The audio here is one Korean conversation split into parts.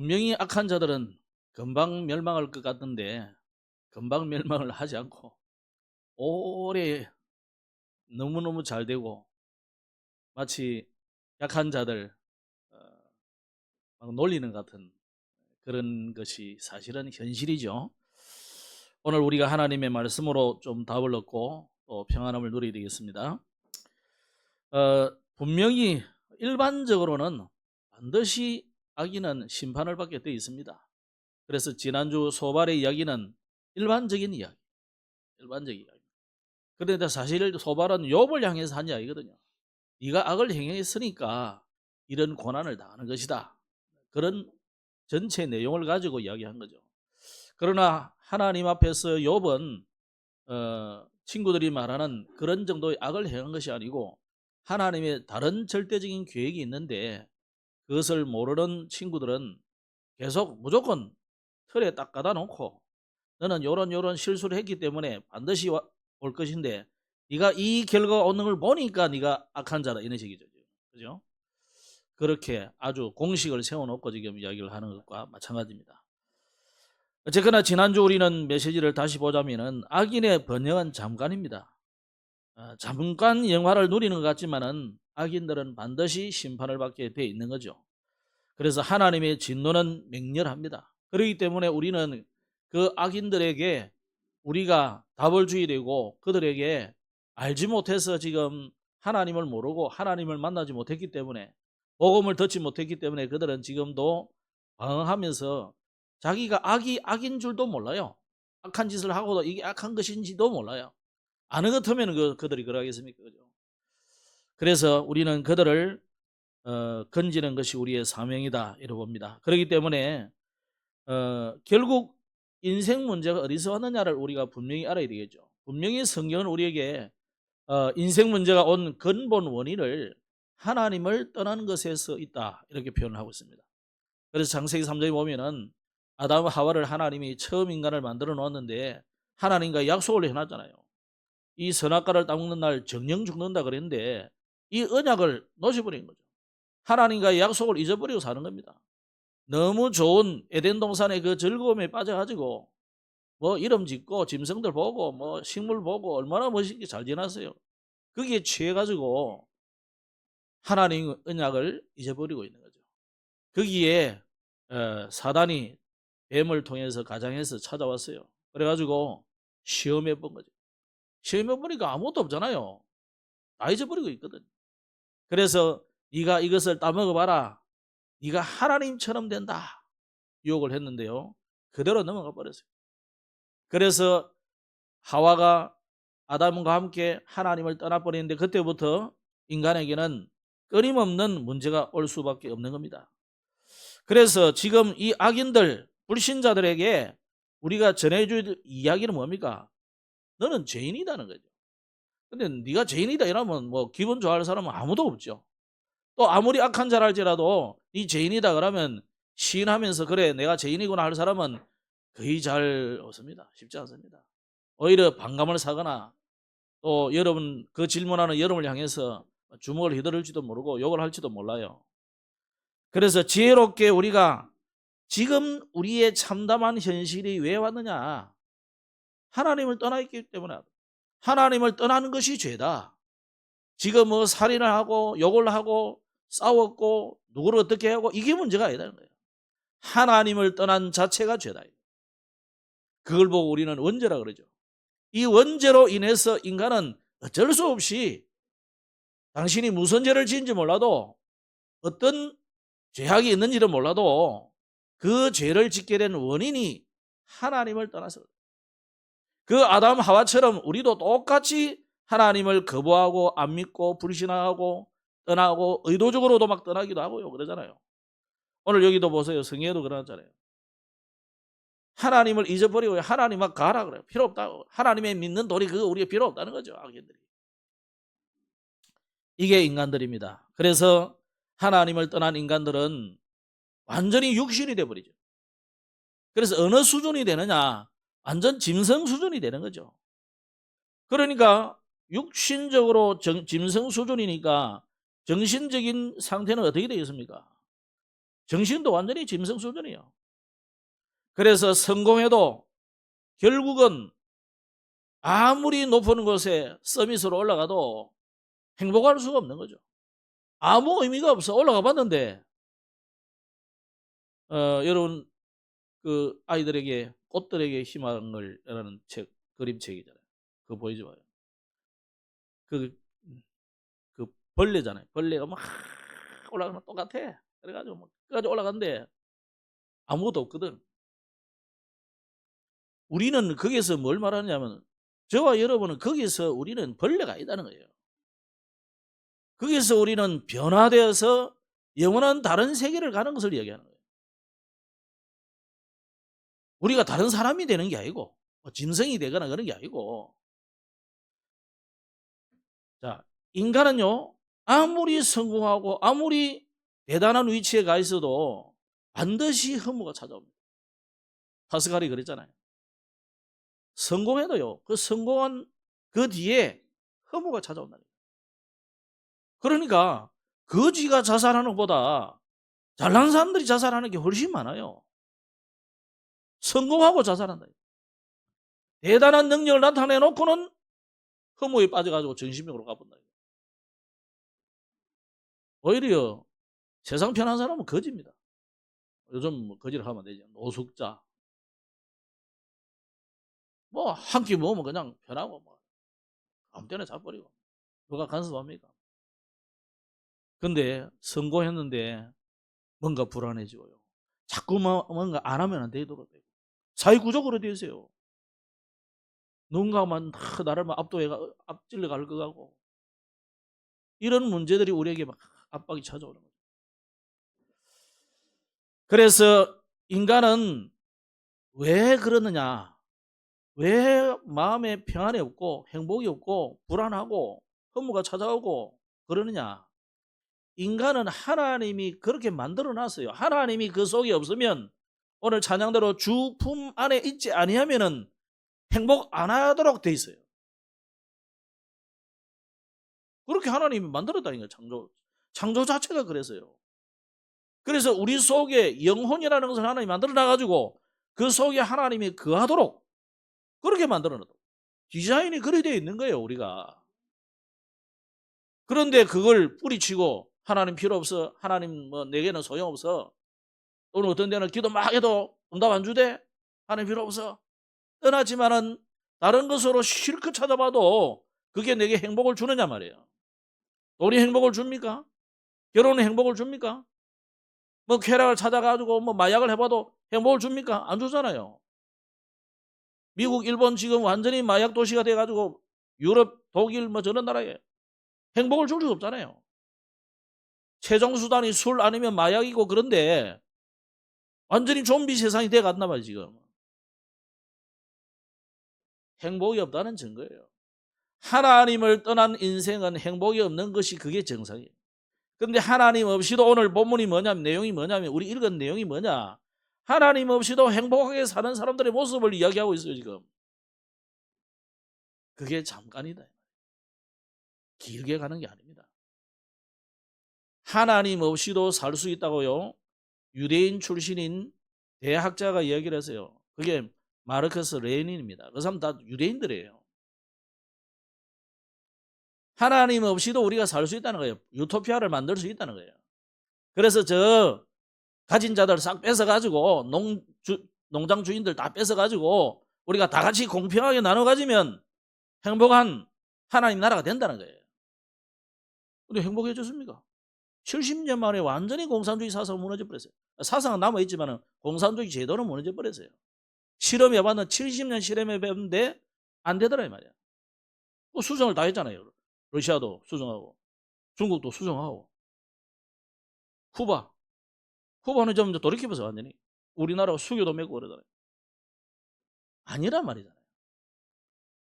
분명히 악한 자들은 금방 멸망할 것 같은데 금방 멸망을 하지 않고 오래 너무너무 잘 되고, 마치 약한 자들 어, 막 놀리는 것 같은 그런 것이 사실은 현실이죠. 오늘 우리가 하나님의 말씀으로 좀 답을 얻고 또 평안함을 누리게 되겠습니다. 분명히 일반적으로는 반드시 악인은 심판을 받게 되어 있습니다. 그래서 지난주 소발의 이야기는 일반적인 이야기, 일반적인 이야기. 그런데 사실 소발은 욥을 향해서 한 이야기거든요. 네가 악을 행했으니까 이런 고난을 당하는 것이다. 그런 전체 내용을 가지고 이야기한 거죠. 그러나 하나님 앞에서 욥은 친구들이 말하는 그런 정도의 악을 행한 것이 아니고 하나님의 다른 절대적인 계획이 있는데, 그것을 모르는 친구들은 계속 무조건 틀에 딱 갖다 놓고 너는 요런 실수를 했기 때문에 반드시 올 것인데 네가 이 결과가 오는 걸 보니까 네가 악한 자다, 이런 식이죠. 그죠? 그렇게 아주 공식을 세워놓고 지금 이야기를 하는 것과 마찬가지입니다. 어쨌거나 지난주 우리는 메시지를 다시 보자면은 악인의 번영은 잠깐입니다. 잠깐 영화를 누리는 것 같지만은 악인들은 반드시 심판을 받게 돼 있는 거죠. 그래서 하나님의 진노는 맹렬합니다. 그렇기 때문에 우리는 그 악인들에게 우리가 답을 줘야 되고, 그들에게 알지 못해서 지금 하나님을 모르고 하나님을 만나지 못했기 때문에, 복음을 듣지 못했기 때문에 그들은 지금도 방황하면서 자기가 악인 줄도 몰라요. 악한 짓을 하고도 이게 악한 것인지도 몰라요. 아는 것 같으면 그들이 그러겠습니까? 그죠? 그래서 우리는 그들을 건지는 것이 우리의 사명이다, 이렇게 봅니다. 그렇기 때문에 결국 인생 문제가 어디서 왔느냐를 우리가 분명히 알아야 되겠죠. 분명히 성경은 우리에게 인생 문제가 온 근본 원인을 하나님을 떠나는 것에서 있다, 이렇게 표현을 하고 있습니다. 그래서 창세기 3장에 보면은 아담 하와를 하나님이 처음 인간을 만들어 놓았는데 하나님과 약속을 해놨잖아요. 이 선악과를 따먹는 날 정령 죽는다 그랬는데 이 언약을 놓쳐버린 거죠. 하나님과 약속을 잊어버리고 사는 겁니다. 너무 좋은 에덴 동산의 그 즐거움에 빠져가지고 뭐 이름 짓고 짐승들 보고 뭐 식물 보고 얼마나 멋있게 잘 지났어요. 거기에 취해가지고 하나님 언약을 잊어버리고 있는 거죠. 거기에 사단이 뱀을 통해서 가장해서 찾아왔어요. 그래가지고 시험해 본 거죠. 시험해 보니까 아무것도 없잖아요. 다 잊어버리고 있거든. 그래서 네가 이것을 따먹어봐라, 네가 하나님처럼 된다, 유혹을 했는데요, 그대로 넘어가 버렸어요. 그래서 하와가 아담과 함께 하나님을 떠나버리는데 그때부터 인간에게는 끊임없는 문제가 올 수밖에 없는 겁니다. 그래서 지금 이 악인들, 불신자들에게 우리가 전해줄 이야기는 뭡니까? 너는 죄인이다는 거죠. 근데 네가 죄인이다 이러면 뭐 기분 좋아할 사람은 아무도 없죠. 또 아무리 악한 자랄지라도 이 죄인이다 그러면 시인하면서 그래 내가 죄인이구나 할 사람은 거의 잘 없습니다. 쉽지 않습니다. 오히려 반감을 사거나 또 여러분 그 질문하는 여러분을 향해서 주먹을 휘두를지도 모르고 욕을 할지도 몰라요. 그래서 지혜롭게 우리가 지금 우리의 참담한 현실이 왜 왔느냐? 하나님을 떠나 있기 때문에. 하나님을 떠나는 것이 죄다. 지금 뭐 살인을 하고 욕을 하고 싸웠고 누구를 어떻게 하고 이게 문제가 아니라는 거예요. 하나님을 떠난 자체가 죄다. 그걸 보고 우리는 원죄라 그러죠. 이 원죄로 인해서 인간은 어쩔 수 없이 당신이 무슨 죄를 지은지 몰라도 어떤 죄악이 있는지를 몰라도 그 죄를 짓게 된 원인이 하나님을 떠나서 그 아담 하와처럼 우리도 똑같이 하나님을 거부하고 안 믿고 불신하고 떠나고 의도적으로도 막 떠나기도 하고요. 그러잖아요. 오늘 여기도 보세요. 성경에도 그러잖아요. 하나님을 잊어버리고 하나님 막 가라 그래요. 필요 없다고. 하나님의 믿는 돌이 그거 우리가 필요 없다는 거죠. 악인들이. 이게 인간들입니다. 그래서 하나님을 떠난 인간들은 완전히 육신이 돼버리죠. 그래서 어느 수준이 되느냐? 완전 짐승 수준이 되는 거죠. 그러니까 육신적으로 짐승 수준이니까 정신적인 상태는 어떻게 되겠습니까? 정신도 완전히 짐승 수준이에요. 그래서 성공해도 결국은 아무리 높은 곳에 서밋으로 올라가도 행복할 수가 없는 거죠. 아무 의미가 없어. 올라가 봤는데 여러분 그 아이들에게 꽃들에게 희망을 라는 책, 그림책이잖아요. 그거 보이지 마요. 그 벌레잖아요. 벌레가 막 올라가면 똑같아. 그래가지고 막 끝까지 올라갔는데 아무것도 없거든. 우리는 거기서 뭘 말하냐면 저와 여러분은 거기서 우리는 벌레가 아니다는 거예요. 거기서 우리는 변화되어서 영원한 다른 세계를 가는 것을 이야기하는 거예요. 우리가 다른 사람이 되는 게 아니고 짐승이 되거나 그런 게 아니고, 자, 인간은요 아무리 성공하고 아무리 대단한 위치에 가 있어도 반드시 허무가 찾아옵니다. 파스칼이 그랬잖아요. 성공해도요 그 성공한 그 뒤에 허무가 찾아온다. 그러니까 거지가 자살하는 것보다 잘난 사람들이 자살하는 게 훨씬 많아요. 성공하고 자살한다. 대단한 능력을 나타내놓고는 허무에 빠져가지고 정신병으로 가본다. 오히려 세상 편한 사람은 거지입니다. 요즘 뭐 거지를 하면 되죠. 노숙자. 뭐 한 끼 먹으면 그냥 편하고 뭐 아무 때나 자버리고 누가 간섭합니까? 근데 성공했는데 뭔가 불안해지고요. 자꾸 뭔가 안 하면 안 되도록 되고 사회구조로 되어 있어요. 누군가만 나를 앞질러 갈 것 같고 이런 문제들이 우리에게 막 압박이 찾아오는 거죠. 그래서 인간은 왜 그러느냐? 왜 마음에 평안이 없고 행복이 없고 불안하고 허무가 찾아오고 그러느냐? 인간은 하나님이 그렇게 만들어 놨어요. 하나님이 그 속에 없으면 오늘 찬양대로 주 품 안에 있지 아니하면은 행복 안 하도록 돼 있어요. 그렇게 하나님이 만들었다니까요. 창조 자체가 그래서요. 그래서 우리 속에 영혼이라는 것을 하나님이 만들어 놔가지고 그 속에 하나님이 거하도록 그렇게 만들어 놨다. 디자인이 그렇게 되어 있는 거예요, 우리가. 그런데 그걸 뿌리치고 하나님 필요 없어, 하나님 뭐 내게는 소용없어, 또는 어떤 데는 기도 막 해도 응답 안 주대, 하나님 필요 없어, 떠났지만은 다른 것으로 실컷 찾아봐도 그게 내게 행복을 주느냐 말이에요. 돈이 행복을 줍니까? 결혼이 행복을 줍니까? 뭐 쾌락을 찾아가지고 뭐 마약을 해봐도 행복을 줍니까? 안 주잖아요. 미국, 일본 지금 완전히 마약 도시가 돼가지고 유럽, 독일 뭐 저런 나라에 행복을 줄 수 없잖아요. 최종 수단이 술 아니면 마약이고 그런데 완전히 좀비 세상이 돼갔나 봐요 지금. 행복이 없다는 증거예요. 하나님을 떠난 인생은 행복이 없는 것이 그게 정상이에요. 그런데 하나님 없이도 오늘 본문이 뭐냐면 내용이 뭐냐면 우리 읽은 내용이 뭐냐, 하나님 없이도 행복하게 사는 사람들의 모습을 이야기하고 있어요 지금. 그게 잠깐이다. 길게 가는 게 아닙니다. 하나님 없이도 살 수 있다고요. 유대인 출신인 대학자가 이야기를 했어요. 그게 마르크스 레닌입니다. 그 사람 다 유대인들이에요. 하나님 없이도 우리가 살 수 있다는 거예요. 유토피아를 만들 수 있다는 거예요. 그래서 저 가진 자들 싹 뺏어가지고 농장 주인들 다 뺏어가지고 우리가 다 같이 공평하게 나눠 가지면 행복한 하나님 나라가 된다는 거예요. 근데 행복해졌습니까? 70년 만에 완전히 공산주의 사상은 무너져 버렸어요. 사상은 남아있지만 공산주의 제도는 무너져 버렸어요. 실험해봤는 70년 실험해봤는데 안 되더라 이 말이야. 또 수정을 다 했잖아요. 러시아도 수정하고 중국도 수정하고 쿠바는 좀 돌이켜보세요. 완전히 우리나라가 수교도 맺고 그러잖아요. 아니란 말이잖아요.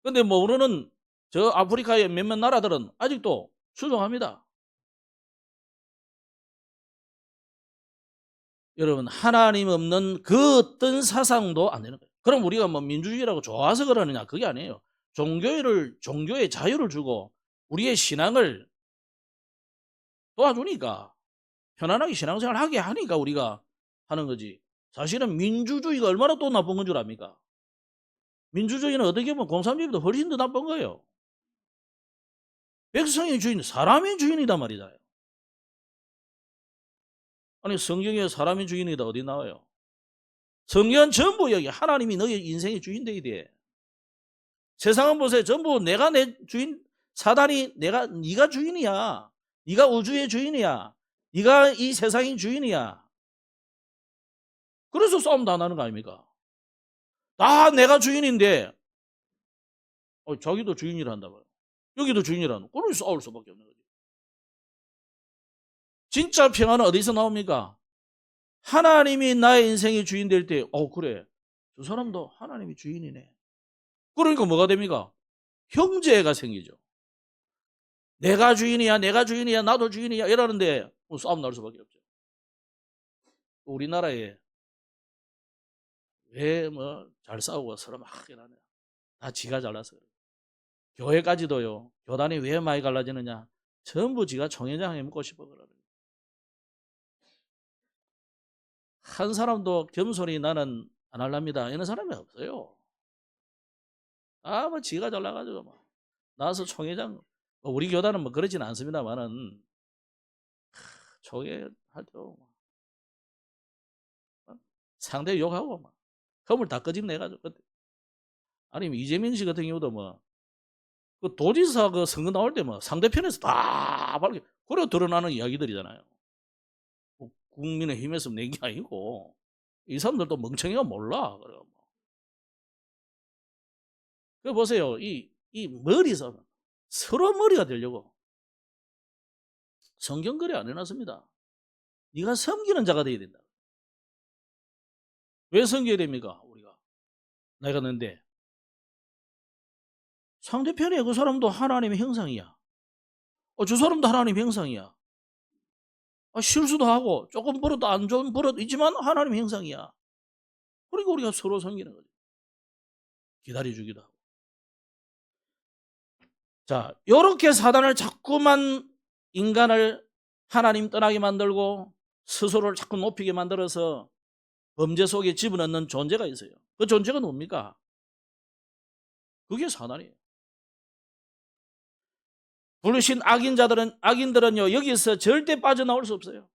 근데 뭐 우리는 저 아프리카의 몇몇 나라들은 아직도 수정합니다. 여러분 하나님 없는 그 어떤 사상도 안 되는 거예요. 그럼 우리가 뭐 민주주의라고 좋아서 그러느냐? 그게 아니에요. 종교의 자유를 주고 우리의 신앙을 도와주니까 편안하게 신앙생활 하게 하니까 우리가 하는 거지. 사실은 민주주의가 얼마나 또 나쁜 건 줄 압니까? 민주주의는 어떻게 보면 공산주의보다 훨씬 더 나쁜 거예요. 백성의 주인, 사람의 주인이단 말이잖아요. 아니 성경에 사람의 주인이다 어디 나와요? 성경은 전부 여기 하나님이 너의 인생의 주인 되어야 돼. 세상은 보세요. 전부 내가 내 주인, 사단이 네가 주인이야. 네가 우주의 주인이야. 네가 이 세상의 주인이야. 그래서 싸움 다 나는 거 아닙니까? 다 내가 주인인데 자기도 주인이란다 말이야. 여기도 주인이라는 그럼 싸울 수밖에 없는 거지. 진짜 평안은 어디서 나옵니까? 하나님이 나의 인생의 주인 될 때 그래 저 사람도 하나님이 주인이네. 그러니까 뭐가 됩니까? 형제가 생기죠. 내가 주인이야 나도 주인이야 이러는데 싸움 날 수밖에 없죠. 우리나라에 왜 뭐 잘 싸우고 서로 막 이러냐. 다 지가 잘나서 그래. 교회까지도요. 교단이 왜 많이 갈라지느냐. 전부 지가 총회장 해먹고 싶어 그러는. 한 사람도 겸손히 나는 안 할랍니다. 이런 사람이 없어요. 뭐 지가 잘나가지고 막 나와서 총회장. 우리 교단은 뭐 그러진 않습니다만은 총회 할 때 상대 욕하고 막 컵을 다 끄집내가지고. 아니 이재명 씨 같은 경우도 뭐 그 도지사 그 선거 나올 때 뭐 상대편에서 다 바로 그래 드러나는 이야기들이잖아요. 국민의힘에서 낸 게 아니고 이 사람들도 멍청이가 몰라. 그 보세요. 이 머리서 서로 머리가 되려고 성경 글에 안 해놨습니다. 네가 섬기는 자가 되어야 된다. 왜 섬겨야 됩니까? 우리가 내가 는데 상대편에 그 사람도 하나님의 형상이야. 저 사람도 하나님의 형상이야. 실수도 하고 조금 버릇도 안 좋은 버릇 있지만 하나님의 형상이야. 그러니까 우리가 서로 섬기는 거죠. 기다려주기도 하고. 자, 이렇게 사단을 자꾸만 인간을 하나님 떠나게 만들고 스스로를 자꾸 높이게 만들어서 범죄 속에 집어넣는 존재가 있어요. 그 존재가 뭡니까? 그게 사단이에요. 부르신 악인들은요 여기서 절대 빠져나올 수 없어요.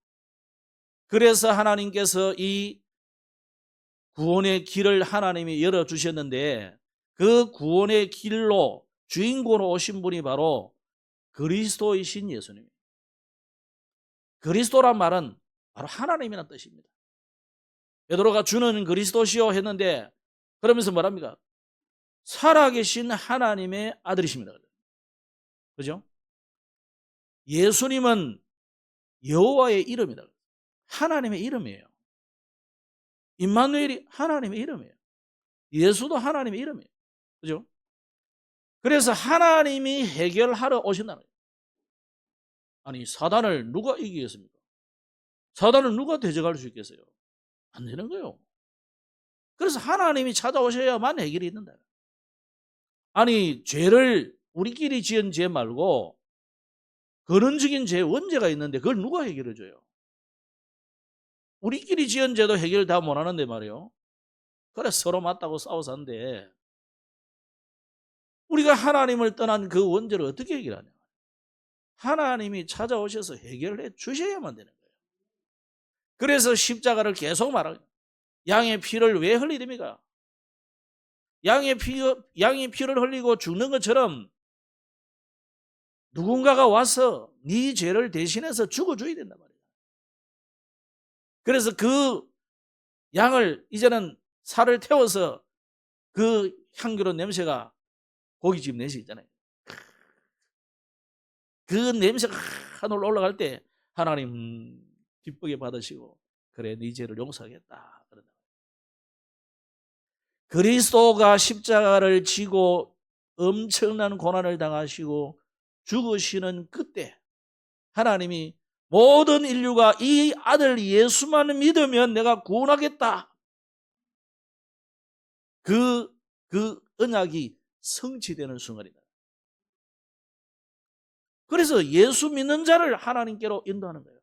그래서 하나님께서 이 구원의 길을 하나님이 열어주셨는데 그 구원의 길로 주인공으로 오신 분이 바로 그리스도이신 예수님입니다. 그리스도란 말은 바로 하나님이라는 뜻입니다. 베드로가 주는 그리스도시요 했는데 그러면서 뭐랍니까? 살아계신 하나님의 아들이십니다. 그죠? 예수님은 여호와의 이름이다. 하나님의 이름이에요. 임마누엘이 하나님의 이름이에요. 예수도 하나님의 이름이에요. 그죠? 그래서 하나님이 해결하러 오신다는 거예요. 아니 사단을 누가 이기겠습니까? 사단을 누가 대적할 수 있겠어요? 안 되는 거예요. 그래서 하나님이 찾아오셔야만 해결이 있는다. 아니 죄를 우리끼리 지은 죄 말고 근원적인 죄 원죄가 있는데 그걸 누가 해결해 줘요? 우리끼리 지은 죄도 해결 다 못하는데 말이에요. 그래 서로 맞다고 싸워서 하는데 우리가 하나님을 떠난 그 원죄를 어떻게 해결하냐? 하나님이 찾아오셔서 해결해 주셔야만 되는 거예요. 그래서 십자가를 계속 말하고 양의 피를 왜 흘리게 됩니까? 양의 피를 흘리고 죽는 것처럼 누군가가 와서 네 죄를 대신해서 죽어줘야 된단 말이에요. 그래서 그 양을 이제는 살을 태워서 그 향기로운 냄새가 고깃집 내시 있잖아요. 그 냄새가 하늘로 올라갈 때 하나님 기쁘게 받으시고 그래 네 죄를 용서하겠다. 그리스도가 십자가를 지고 엄청난 고난을 당하시고 죽으시는 그때 하나님이 모든 인류가 이 아들 예수만 믿으면 내가 구원하겠다. 그 언약이 성취되는 순간이다. 그래서 예수 믿는 자를 하나님께로 인도하는 거예요.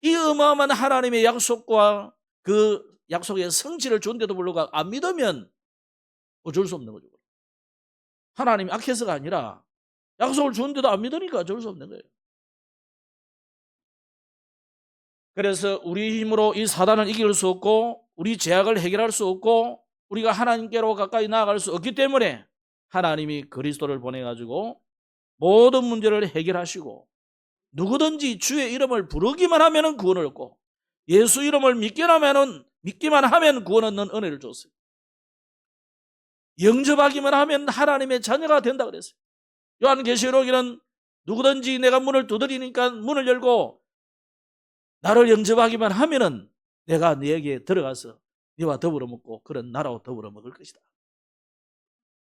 이 어마어마한 하나님의 약속과 그 약속의 성취를 준데도 불구하고 안 믿으면 어쩔 수 없는 거죠. 하나님이 악해서가 아니라 약속을 주는데도 안 믿으니까 어쩔 수 없는 거예요. 그래서 우리 힘으로 이 사단을 이길 수 없고 우리 죄악을 해결할 수 없고 우리가 하나님께로 가까이 나아갈 수 없기 때문에 하나님이 그리스도를 보내가지고 모든 문제를 해결하시고 누구든지 주의 이름을 부르기만 하면 구원을 얻고 예수 이름을 믿기만 하면 구원 얻는 은혜를 줬어요. 영접하기만 하면 하나님의 자녀가 된다 그랬어요. 요한계시록에는 누구든지 내가 문을 두드리니까 문을 열고 나를 영접하기만 하면은 내가 네에게 들어가서 네와 더불어 먹고 그런 나라와 더불어 먹을 것이다.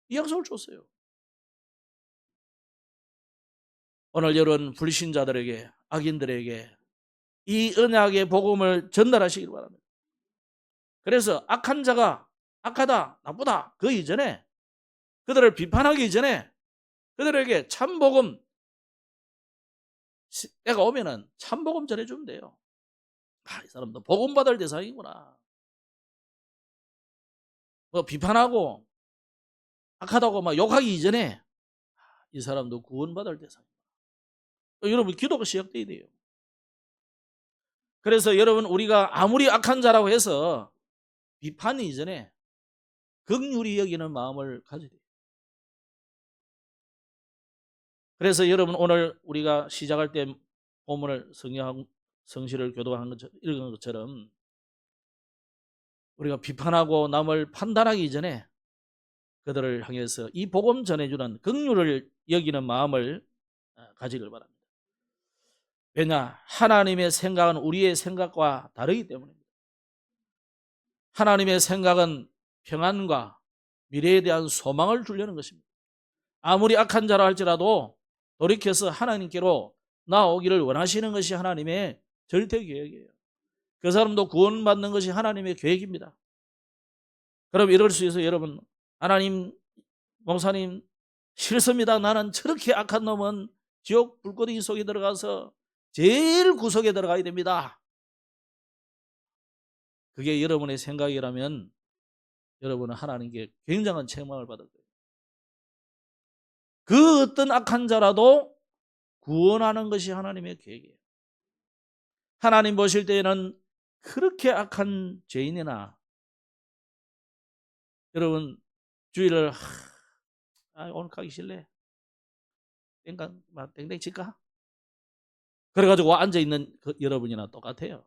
이 약속을 줬어요. 오늘 여러분 불신자들에게 악인들에게 이 언약의 복음을 전달하시길 바랍니다. 그래서 악한 자가 악하다, 나쁘다 그 이전에 그들을 비판하기 이전에 그들에게 참복음 때가 오면은 참복음 전해주면 돼요. 이 사람도 복음 받을 대상이구나. 뭐 비판하고 악하다고 막 욕하기 이전에 이 사람도 구원받을 대상이구나. 여러분 기도가 시작돼야 돼요. 그래서 여러분 우리가 아무리 악한 자라고 해서 비판 이전에 긍휼히 여기는 마음을 가져야 돼요. 그래서 여러분 오늘 우리가 시작할 때 본문을 성시를 교도한 것처럼 읽은 것처럼 우리가 비판하고 남을 판단하기 이전에 그들을 향해서 이 복음 전해주는 긍휼을 여기는 마음을 가지길 바랍니다. 왜냐? 하나님의 생각은 우리의 생각과 다르기 때문입니다. 하나님의 생각은 평안과 미래에 대한 소망을 주려는 것입니다. 아무리 악한 자라 할지라도 돌이켜서 하나님께로 나오기를 원하시는 것이 하나님의 절대 계획이에요. 그 사람도 구원받는 것이 하나님의 계획입니다. 그럼 이럴 수 있어요. 여러분, 하나님, 목사님 싫습니다. 나는 저렇게 악한 놈은 지옥 불꽃이 속에 들어가서 제일 구석에 들어가야 됩니다. 그게 여러분의 생각이라면 여러분은 하나님께 굉장한 책망을 받을 거예요. 그 어떤 악한 자라도 구원하는 것이 하나님의 계획이에요. 하나님 보실 때에는 그렇게 악한 죄인이나 여러분 주일을 오늘 가기 싫래? 땡땡 칠까? 그래가지고 앉아있는 여러분이나 똑같아요.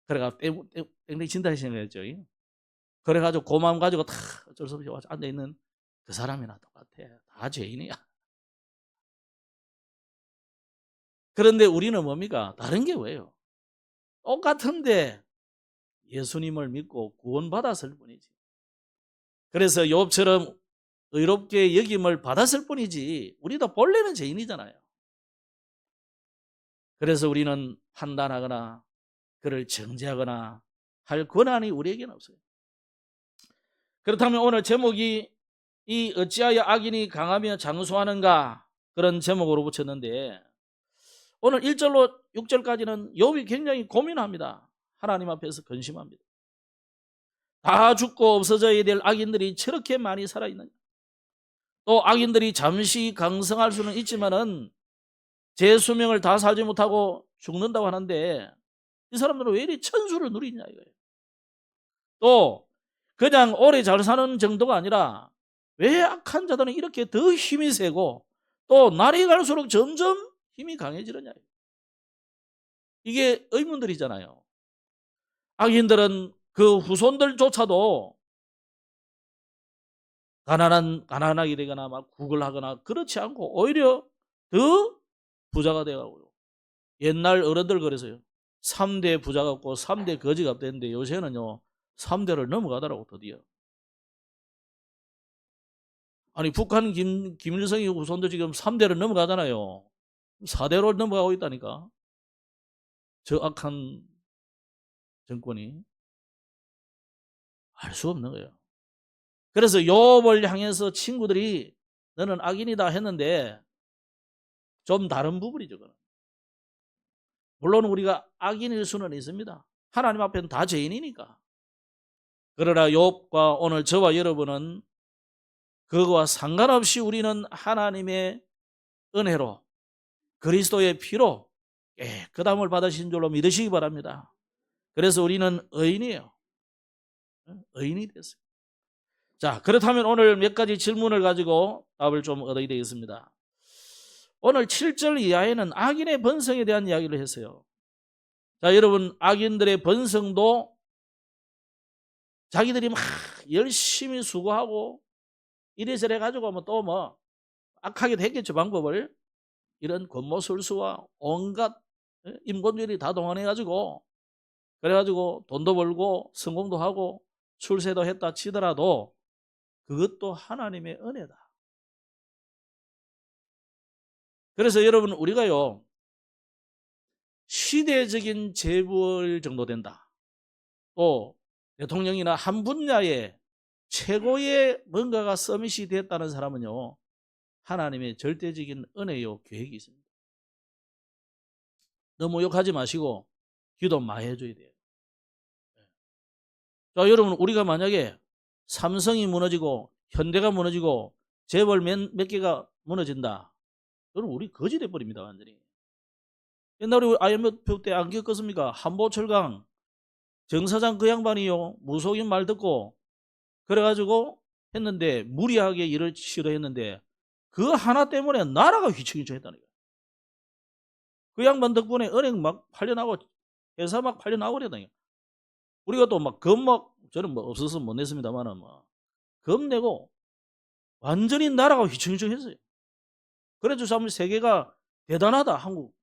그래가 땡땡 친다 생각했죠. 그래가지고 그 마음 가지고 다 어쩔 수 없이 와서 앉아있는 그 사람이나 똑같아. 다 죄인이야. 그런데 우리는 뭡니까? 다른 게 왜요? 똑같은데 예수님을 믿고 구원받았을 뿐이지. 그래서 욥처럼 의롭게 여김을 받았을 뿐이지 우리도 본래는 죄인이잖아요. 그래서 우리는 판단하거나 그를 정죄하거나 할 권한이 우리에게는 없어요. 그렇다면 오늘 제목이 이 어찌하여 악인이 강하며 장수하는가 그런 제목으로 붙였는데 오늘 1절로 6절까지는 욥이 굉장히 고민합니다. 하나님 앞에서 근심합니다. 다 죽고 없어져야 될 악인들이 저렇게 많이 살아있느냐. 또 악인들이 잠시 강성할 수는 있지만은 제 수명을 다 살지 못하고 죽는다고 하는데 이 사람들은 왜 이리 천수를 누리냐 이거예요. 또 그냥 오래 잘 사는 정도가 아니라 왜 악한 자들은 이렇게 더 힘이 세고 또 날이 갈수록 점점 힘이 강해지느냐. 이게 의문들이잖아요. 악인들은 그 후손들조차도 가난하게 되거나 막 구걸하거나 그렇지 않고 오히려 더 부자가 되어가고요. 옛날 어른들 그래서요. 3대 부자가 없고 3대 거지가 없대는데 요새는요 3대를 넘어가더라고 드디어. 아니 북한 김일성이 후손들 지금 3대를 넘어가잖아요. 4대로 넘어가고 있다니까. 저 악한 정권이. 알 수 없는 거예요. 그래서 욥을 향해서 친구들이 너는 악인이다 했는데 좀 다른 부분이죠. 그건. 물론 우리가 악인일 수는 있습니다. 하나님 앞에는 다 죄인이니까. 그러나 욥과 오늘 저와 여러분은 그거와 상관없이 우리는 하나님의 은혜로 그리스도의 피로 깨끗함을 받으신 줄로 믿으시기 바랍니다. 그래서 우리는 의인이에요. 의인이 됐어요. 자, 그렇다면 오늘 몇 가지 질문을 가지고 답을 좀 얻어야 되겠습니다. 오늘 7절 이하에는 악인의 번성에 대한 이야기를 했어요. 자, 여러분, 악인들의 번성도 자기들이 막 열심히 수고하고 이래저래 가지고 또 악하게 했겠죠, 방법을. 이런 권모술수와 온갖 인본주의를 다 동원해가지고 그래가지고 돈도 벌고 성공도 하고 출세도 했다 치더라도 그것도 하나님의 은혜다. 그래서 여러분, 우리가요, 시대적인 재벌 정도 된다. 또 대통령이나 한 분야에 최고의 뭔가가 서밋이 됐다는 사람은요, 하나님의 절대적인 은혜요 계획이 있습니다. 너무 욕하지 마시고 기도 많이 해줘야 돼요. 자, 여러분, 우리가 만약에 삼성이 무너지고 현대가 무너지고 재벌 몇 개가 무너진다. 여러분, 우리 거지 돼버립니다, 완전히. 옛날에 IMF 때 안 겪었습니까? 한보철강 정 사장 그 양반이요, 무속인 말 듣고 그래가지고 했는데, 무리하게 일을 시도했는데 그 하나 때문에 나라가 휘청휘청했다니까. 그 양반 덕분에 은행 막 팔려나고 회사 막 팔려나고 그랬다니까. 우리가 또 저는 없어서 못 냈습니다만 겁 내고 완전히 나라가 휘청휘청했어요. 그래서 참 세계가 대단하다, 한국.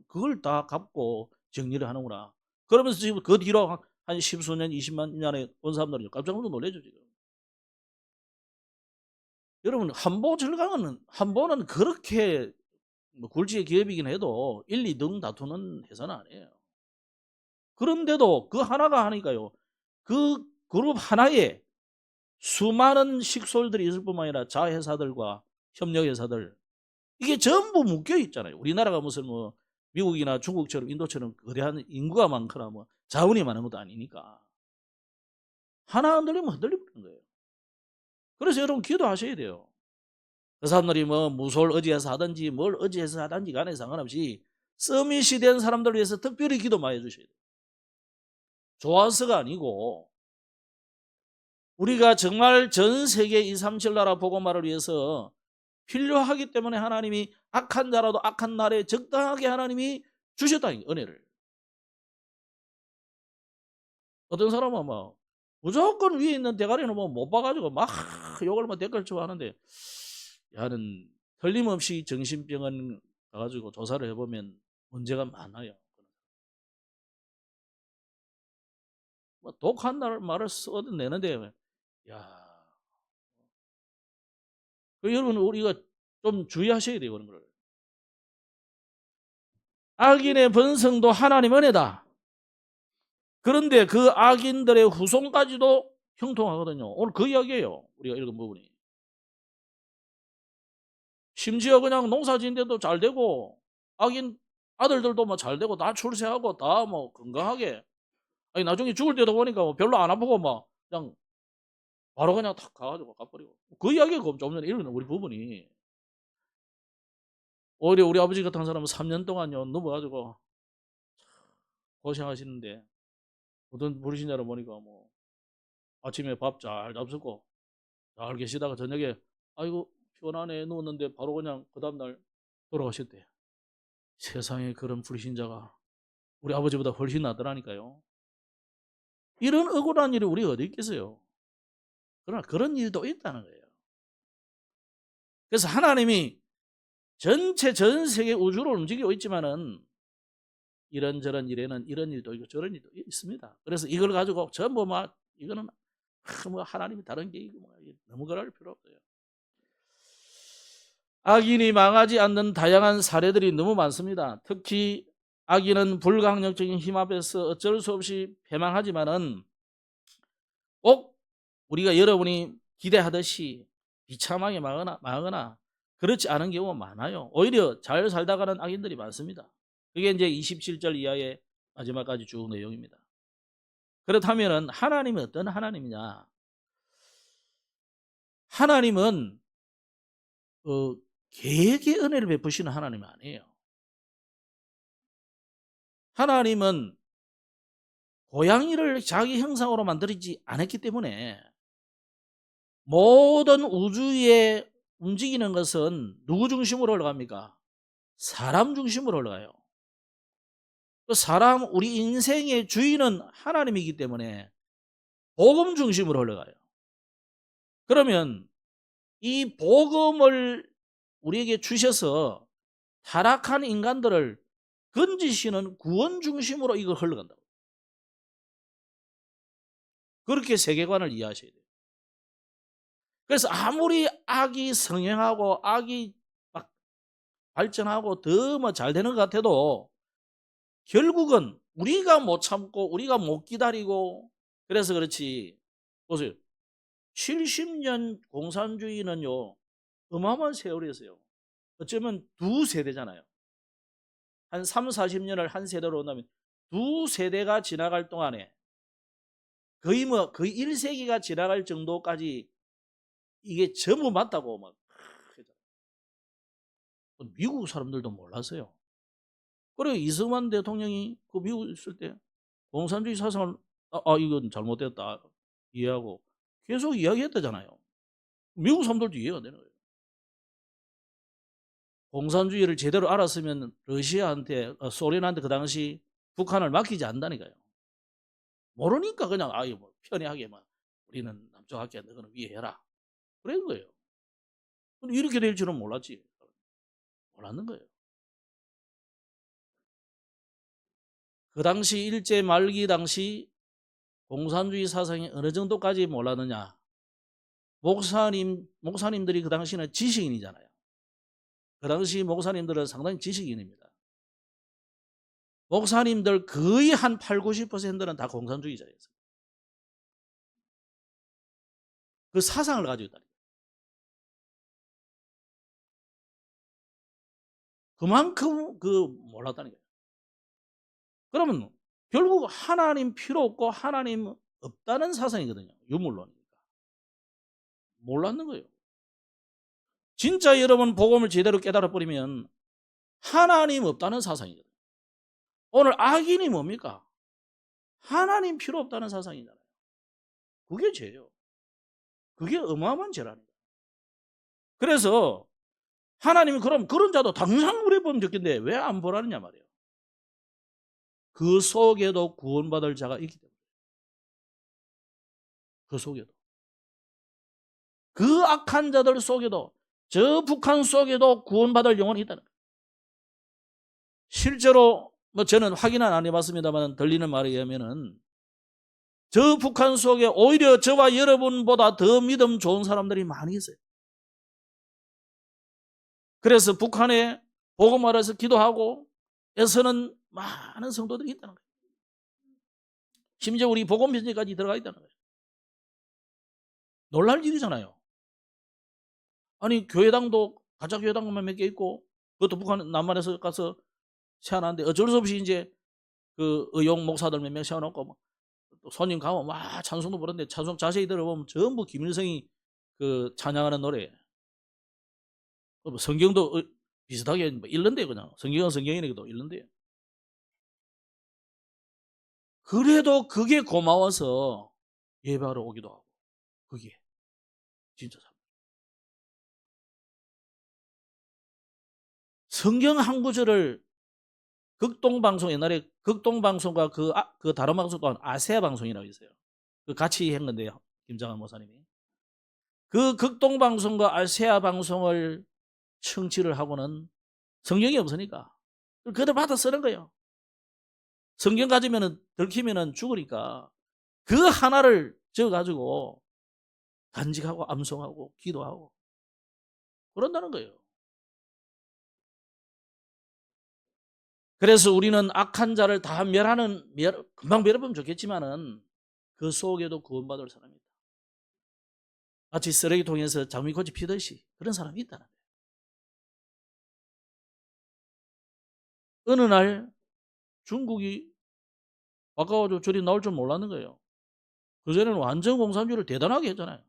그걸 다 갚고 정리를 하는구나. 그러면서 지금 그 뒤로 한 10수년, 20만 년에 온 사람들이 깜짝 놀라죠, 지금. 여러분, 한보는 그렇게 굴지의 기업이긴 해도 1, 2등 다투는 회사는 아니에요. 그런데도 그 하나가 하니까요, 그 그룹 하나에 수많은 식솔들이 있을 뿐만 아니라 자회사들과 협력회사들, 이게 전부 묶여 있잖아요. 우리나라가 무슨 미국이나 중국처럼 인도처럼 거대한 인구가 많거나 자원이 많은 것도 아니니까 하나 흔들리면 흔들려버리는 거예요. 그래서 여러분, 기도하셔야 돼요. 그 사람들이 무소를 의지해서 하든지 뭘 의지해서 하든지 간에 상관없이 서밋이 된 사람들을 위해서 특별히 기도 많이 해주셔야 돼요. 좋아서가 아니고, 우리가 정말 전 세계 2, 3, 7 나라 복음화를 위해서 필요하기 때문에 하나님이 악한 자라도 악한 날에 적당하게 하나님이 주셨다는 은혜를. 어떤 사람은 무조건 위에 있는 대가리는 못 봐가지고 막 욕을 댓글 치고 하는데, 야는 틀림없이 정신병원 가가지고 조사를 해보면 문제가 많아요. 독한 말을 써내는데, 야, 여러분, 우리가 좀 주의하셔야 돼요, 그런 걸. 악인의 번성도 하나님 은혜다. 그런데 그 악인들의 후손까지도 형통하거든요. 오늘 그 이야기예요, 우리가 읽은 부분이. 심지어 그냥 농사 짓는데도 잘 되고, 악인 아들들도 잘 되고, 다 출세하고, 다 건강하게. 아니, 나중에 죽을 때도 보니까 별로 안 아프고, 그냥 바로 그냥 탁 가가지고 가버리고. 그 이야기가 좀 전에 읽은 우리 부분이. 오히려 우리 아버지 같은 사람은 3년 동안요, 넘어가지고 고생하시는데, 어떤 불신자를 보니까 아침에 밥 잘 잡수고 잘 계시다가 저녁에 아이고 피곤하네 누웠는데 바로 그냥 그 다음날 돌아가셨대. 세상에 그런 불신자가 우리 아버지보다 훨씬 낫더라니까요. 이런 억울한 일이 우리가 어디 있겠어요. 그러나 그런 일도 있다는 거예요. 그래서 하나님이 전체 전 세계 우주를 움직이고 있지만은 이런저런 일에는 이런 일도 있고 저런 일도 있습니다. 그래서 이걸 가지고 전부 이거는 하나님이 다른 게 있고 너무 그럴 필요 없어요. 악인이 망하지 않는 다양한 사례들이 너무 많습니다. 특히 악인은 불강력적인 힘 앞에서 어쩔 수 없이 패망하지만은 꼭 우리가 여러분이 기대하듯이 비참하게 망하거나 그렇지 않은 경우가 많아요. 오히려 잘 살다가는 악인들이 많습니다. 그게 이제 27절 이하의 마지막까지 쭉 내용입니다. 그렇다면 하나님은 어떤 하나님이냐? 하나님은 개에게 은혜를 베푸시는 하나님이 아니에요. 하나님은 고양이를 자기 형상으로 만들지 않았기 때문에 모든 우주에 움직이는 것은 누구 중심으로 흘러갑니까? 사람 중심으로 흘러가요. 그 사람, 우리 인생의 주인은 하나님이기 때문에 복음 중심으로 흘러가요. 그러면 이 복음을 우리에게 주셔서 타락한 인간들을 건지시는 구원 중심으로 이걸 흘러간다고. 그렇게 세계관을 이해하셔야 돼요. 그래서 아무리 악이 성행하고 악이 막 발전하고 더 뭐 잘 되는 것 같아도 결국은 우리가 못 참고 우리가 못 기다리고 그래서 그렇지. 보세요. 70년 공산주의는요 어마어마한 세월이었어요. 어쩌면 두 세대잖아요. 한 3, 40년을 한 세대로 온다면 두 세대가 지나갈 동안에 거의 1세기가 지나갈 정도까지 이게 전부 맞다고 막 미국 사람들도 몰랐어요. 그리고 이승만 대통령이 그 미국 있을 때 공산주의 사상을 이건 잘못됐다 이해하고 계속 이야기했다잖아요. 미국 사람들도 이해가 되는 거예요. 공산주의를 제대로 알았으면 러시아한테 소련한테 그 당시 북한을 맡기지 않는다니까요. 모르니까 그냥 뭐 편애하게 막 우리는 남쪽 할게 너는 위에 해라 그런 거예요. 근데 이렇게 될 줄은 몰랐지. 몰랐는 거예요. 그 당시 일제 말기 당시 공산주의 사상이 어느 정도까지 몰랐느냐. 목사님들이 그 당시는 지식인이잖아요. 그 당시 목사님들은 상당히 지식인입니다. 목사님들 거의 한 8, 90%는 다 공산주의자였어요. 그 사상을 가지고 있다. 그만큼 몰랐다는 거예요. 그러면 결국 하나님 필요 없고 하나님 없다는 사상이거든요. 유물론이니까. 몰랐는 거예요. 진짜 여러분 복음을 제대로 깨달아 버리면 하나님 없다는 사상이거든요. 오늘 악인이 뭡니까? 하나님 필요 없다는 사상이잖아요. 그게 죄예요. 그게 어마어마한 죄라니까. 그래서 하나님이 그럼 그런 자도 당장 우리 보면 좋겠는데 왜 안 보라느냐 말이에요. 그 속에도 구원받을 자가 있기 때문에. 그 속에도. 그 악한 자들 속에도 저 북한 속에도 구원받을 영혼이 있다는 거예요. 실제로 저는 확인은 안 해봤습니다만 들리는 말에 의하면은 저 북한 속에 오히려 저와 여러분보다 더 믿음 좋은 사람들이 많이 있어요. 그래서 북한에 복음 알아서 기도하고 애쓰는 많은 성도들이 있다는 거예요. 심지어 우리 복음 편지까지 들어가 있다는 거예요. 놀랄 일이잖아요. 아니 교회당도 가짜 교회당만 몇 개 있고 그것도 북한 남한에서 가서 세워놨는데 어쩔 수 없이 이제 그 의용 목사들 몇 명 세워놓고 또 손님 가면 와 찬송도 부르는데 찬송 자세히 들어보면 전부 김일성이 그 찬양하는 노래. 성경도 비슷하게 읽는데 그냥 성경은 성경이니까 읽는데. 그래도 그게 고마워서 예배하러 오기도 하고 그게 진짜 성경 한 구절을 극동방송 옛날에 극동방송과 그 다른 방송 또한 아세아 방송이라고 있어요. 그 같이 했는데요. 김장한 목사님이. 그 극동방송과 아세아 방송을 청취를 하고는 성경이 없으니까 그들 받아 쓰는 거예요. 성경 가지면은 들키면은 죽으니까 그 하나를 적어가지고 간직하고 암송하고 기도하고 그런다는 거예요. 그래서 우리는 악한 자를 다 금방 멸하면 좋겠지만은 그 속에도 구원받을 사람이 있다. 마치 쓰레기통에서 장미꽃이 피듯이 그런 사람이 있다는 거예요. 어느 날 중국이 바꿔가지고 저리 나올 줄 몰랐는 거예요. 그전에는 완전 공산주의를 대단하게 했잖아요.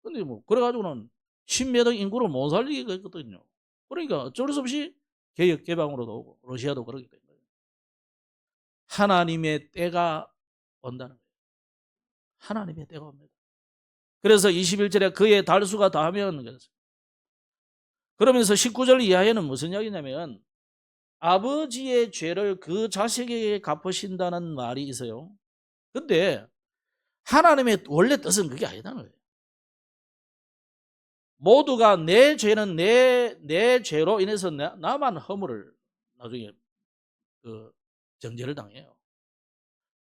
근데 뭐 그래가지고는 10몇 억 인구를 못 살리게 했거든요. 그러니까 어쩔 수 없이 개혁 개방으로도 오고 러시아도 그렇게 된 거예요. 하나님의 때가 온다는 거예요. 하나님의 때가 옵니다. 그래서 21절에 그의 달수가 다하면 그러면서 19절 이하에는 무슨 이야기냐면 아버지의 죄를 그 자식에게 갚으신다는 말이 있어요. 근데 하나님의 원래 뜻은 그게 아니다는 거예요. 모두가 내 죄는 내 죄로 인해서 나만 허물을 나중에 그 정죄를 당해요.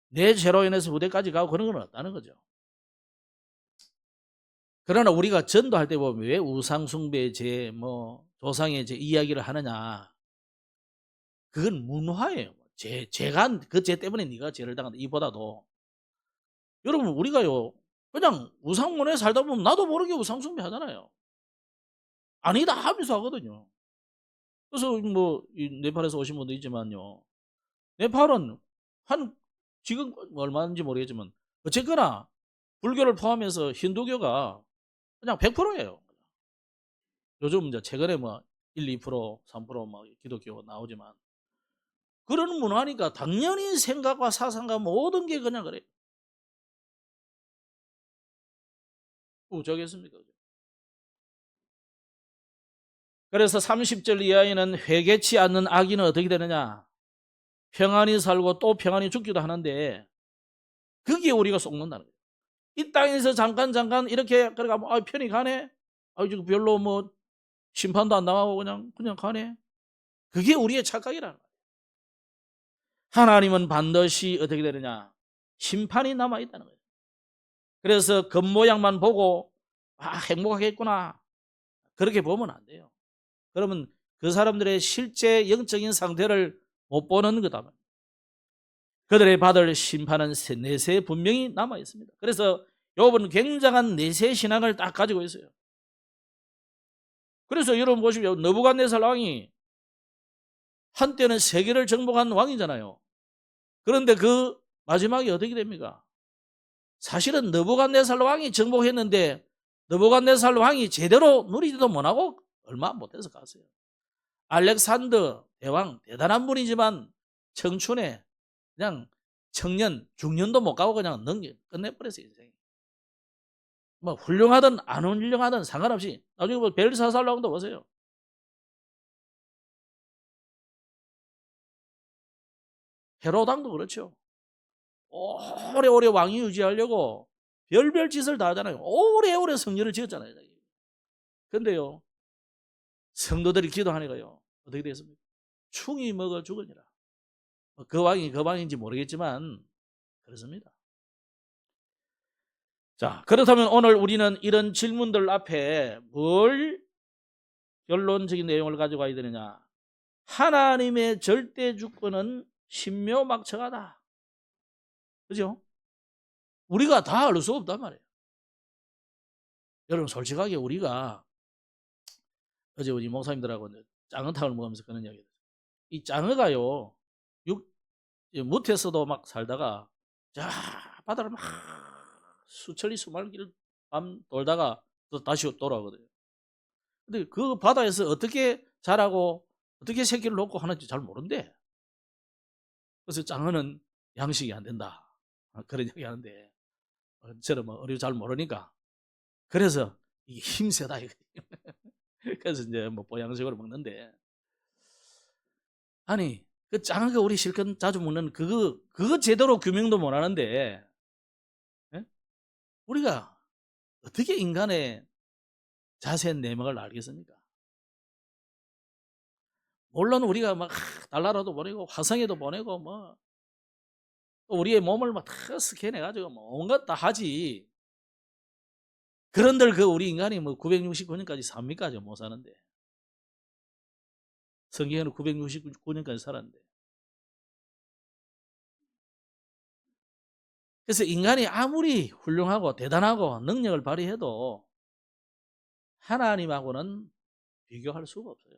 내 죄로 인해서 후대까지 가고 그런 건 없다는 거죠. 그러나 우리가 전도할 때 보면 왜 우상숭배의 죄, 뭐 조상의 죄 이야기를 하느냐? 그건 문화예요. 죄가 그 죄 때문에 네가 죄를 당한다. 이보다도 여러분 우리가요 그냥 우상문화에 살다 보면 나도 모르게 우상숭배 하잖아요. 아니다 하면서 하거든요. 그래서 뭐 네팔에서 오신 분도 있지만요. 네팔은 한 지금 얼마인지 모르겠지만 어쨌거나 불교를 포함해서 힌두교가 그냥 100%예요. 요즘 이제 최근에 뭐 1, 2%, 3%막 기독교 나오지만 그런 문화니까 당연히 생각과 사상과 모든 게 그냥 그래요. 어쩌겠습니까? 그래서 30절 이하에는 회개치 않는 악인은 어떻게 되느냐? 평안히 살고 또 평안히 죽기도 하는데 그게 우리가 속는다는 거예요. 이 땅에서 잠깐 이렇게 그러니까 편히 가네. 지금 별로 뭐 심판도 안 당하고 그냥 가네. 그게 우리의 착각이라는 거예요. 하나님은 반드시 어떻게 되느냐? 심판이 남아 있다는 거예요. 그래서 겉모양만 보고 행복하겠구나 그렇게 보면 안 돼요. 그러면 그 사람들의 실제 영적인 상태를 못 보는 거다. 그들의 받을 심판은 내세 분명히 남아 있습니다. 그래서 욥은 굉장한 내세 신앙을 딱 가지고 있어요. 그래서 여러분 보시면 느부갓네살 왕이 한때는 세계를 정복한 왕이잖아요. 그런데 그 마지막이 어떻게 됩니까? 사실은 느부갓네살 왕이 정복했는데 느부갓네살 왕이 제대로 누리지도 못하고 얼마 못해서 갔어요. 알렉산더 대왕 대단한 분이지만 청춘에 그냥 청년, 중년도 못 가고 그냥 끝내버렸어요. 인생이. 뭐 훌륭하든 안 훌륭하든 상관없이 나중에 뭐 벨사살 왕도 보세요. 헤롯 왕도 그렇죠. 오래오래 왕위 유지하려고 별별 짓을 다 하잖아요. 오래오래 성전을 지었잖아요. 근데요 성도들이 기도하니까요 어떻게 됐습니까? 충이 먹어 죽으니라. 그 왕이 그 왕인지 모르겠지만 그렇습니다. 자, 그렇다면 오늘 우리는 이런 질문들 앞에 뭘 결론적인 내용을 가져가야 되느냐? 하나님의 절대 주권은 신묘막측하다. 그죠? 우리가 다 알 수 없단 말이에요. 여러분 솔직하게 우리가 어제 우리 목사님들하고 짱어탕을 먹으면서 그런 이야기 했어요. 이 짱어가요 무태서도 막 살다가 자 바다를 막 수천리 수만리를 밤 돌다가 또 다시 돌아오거든요. 근데 그 바다에서 어떻게 자라고 어떻게 새끼를 놓고 하는지 잘 모른대. 그래서 짱어는 양식이 안 된다. 그런 얘기 하는데 저는 뭐 어류 잘 모르니까 그래서 이게 힘세다 이거. 그래서 이제 뭐 보양식으로 먹는데 아니 그 짱어가 우리 실컷 자주 먹는 그거 제대로 규명도 못 하는데 예? 우리가 어떻게 인간의 자세한 내막을 알겠습니까? 물론 우리가 막 달나라도 보내고 화성에도 보내고 뭐 우리의 몸을 막 다 스캔해가지고 뭐 온갖 다 하지. 그런들 그 우리 인간이 뭐 969년까지 삽니까? 못 사는데. 성경에는 969년까지 살았는데. 그래서 인간이 아무리 훌륭하고 대단하고 능력을 발휘해도 하나님하고는 비교할 수가 없어요.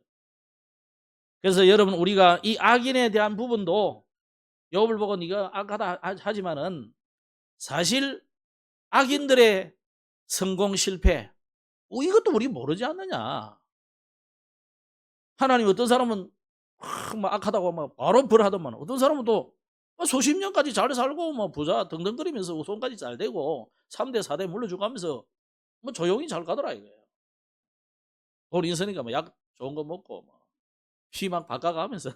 그래서 여러분 우리가 이 악인에 대한 부분도 욥을 보고 네가 악하다 하지만은 사실 악인들의 성공 실패 이것도 우리 모르지 않느냐. 하나님 어떤 사람은 막 악하다고 막 바로 벌하더만 어떤 사람은 또 수십 년까지 잘 살고 뭐 부자 등등거리면서 손까지 잘 되고 3대 4대 물려주고 뭐 조용히 잘 가더라 이거예요. 돈 있으니까 뭐 약 좋은 거 먹고 뭐 피 막 바꿔가면서